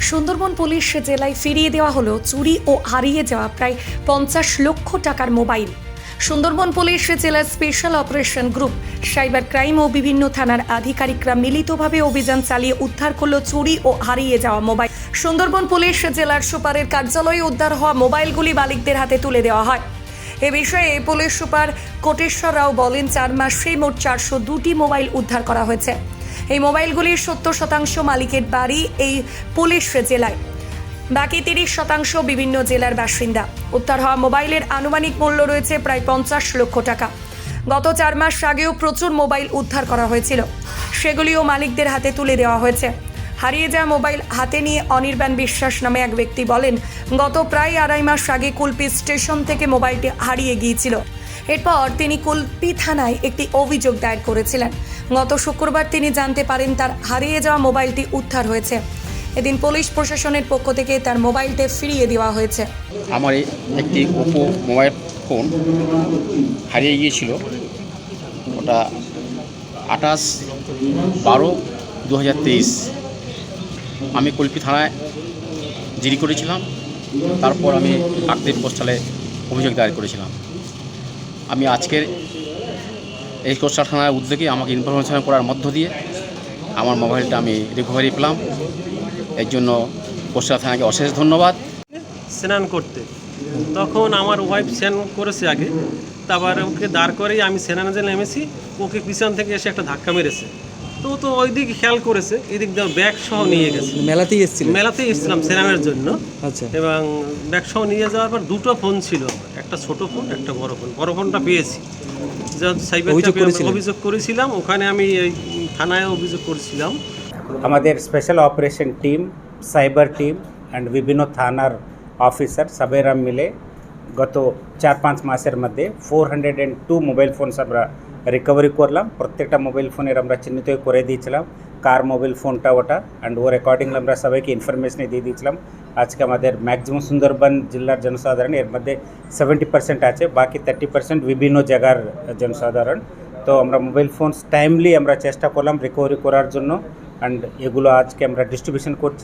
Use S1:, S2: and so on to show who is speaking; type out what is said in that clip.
S1: Sundarban police জেলায় ফিরিয়ে দেওয়া হলো চুরি ও হারিয়ে যাওয়া প্রায় 50 লক্ষ টাকার মোবাইল। সুন্দরবন পুলিশ জেলার special operation group, cyber crime ও বিভিন্ন থানার আধিকারিকরা মিলিতভাবে অভিযান চালিয়ে উদ্ধার করলো চুরি ও হারিয়ে যাওয়া মোবাইল। সুন্দরবন পুলিশ জেলার সুপারের কার্যালয়ে উদ্ধার হওয়া মোবাইলগুলি মালিকদের হাতে তুলে দেওয়া হয়। এ বিষয়ে পুলিশ সুপার কোটেশ্বর রাও বলেন, 4 মাসে মোট 402টি মোবাইল উদ্ধার করা হয়েছে। এই মোবাইলগুলির 70% মালিকের বাড়ি এই পুলিশ জেলায়, বাকি 30% বিভিন্ন জেলার বাসিন্দা। উদ্ধার হওয়া মোবাইলের আনুমানিক মূল্য রয়েছে প্রায় 50 লক্ষ টাকা। গত 4 মাস আগেও প্রচুর মোবাইল উদ্ধার করা হয়েছিল, সেগুলিও মালিকদের হাতে তুলে দেওয়া হয়েছে। হারিয়ে যাওয়া মোবাইল হাতে নিয়ে অনির্বাণ বিশ্বাস নামে এক ব্যক্তি বলেন, গত প্রায় 2.5 মাস আগে কুলপি স্টেশন থেকে মোবাইলটি হারিয়ে গিয়েছিল। এরপর তিনি কুলপি থানায় একটি অভিযোগ দায়ের করেছিলেন। গত শুক্রবার তিনি জানতে পারেন তার হারিয়ে যাওয়া মোবাইলটি উদ্ধার হয়েছে। এদিন পুলিশ প্রশাসনের পক্ষ থেকে তার মোবাইলটি ফিরিয়ে দেওয়া হয়েছে।
S2: আমার একটি ওপো মোবাইল ফোন হারিয়ে গিয়েছিল। ওটা 28/12/2023 আমি কুলপি থানায় জিডি করেছিলাম। তারপর আমি কাকদ্বীপ পোস্টালে অভিযোগ দায়ের করেছিলাম। আমি আজকের এই কোস্টাল থানার উদ্যোগে আমাকে ইনফরমেশন করার মধ্য দিয়ে আমার মোবাইলটা আমি রিকভারি পেলাম। এর জন্য কোস্টাল থানাকে অশেষ ধন্যবাদ।
S3: স্নান করতে তখন আমার ওয়াইফ স্নান করেছে আগে, তারপর ওকে দাঁড় করেই আমি স্নানে যে নেমেছি, ওকে পিছন থেকে এসে একটা ধাক্কা মেরেছে। তো ওই দিকে খেয়াল করেছে, এদিক দিয়ে ব্যাগ সহ নিয়ে গেছে।
S4: মেলাতেই
S3: এসেছিলাম স্নানের জন্য।
S4: আচ্ছা।
S3: এবং ব্যাগ সহ নিয়ে যাওয়ার পর 2টো ফোন ছিল, একটা ছোট ফোন, একটা বড় ফোন। বড় ফোনটা পেয়েছি, অভিযোগ করেছিলাম ওখানে, আমি এই থানায় অভিযোগ করেছিলাম।
S5: আমাদের special operation team, cyber team and বিভিন্ন থানার অফিসার সবেরা মিলে গত 4-5 মাসের মধ্যে 402 মোবাইল ফোনস আমরা রিকভারি করলাম। প্রত্যেকটা মোবাইল ফোনের আমরা চিহ্নিত করে দিয়েছিলাম কার মোবাইল ফোনটা ওটা, অ্যান্ড ওর অ্যাকর্ডিংলি আমরা সবাইকে ইনফরমেশন দিয়ে দিয়েছিলাম। আজকে আমাদের ম্যাক্সিমাম সুন্দরবন জেলার জনসাধারণ, এর মধ্যে 70% আছে, বাকি 30% বিভিন্ন জায়গার জনসাধারণ। তো আমরা মোবাইল ফোনস টাইমলি আমরা চেষ্টা করলাম রিকভারি করার জন্য, অ্যান্ড এগুলো আজকে আমরা ডিস্ট্রিবিউশন করছি।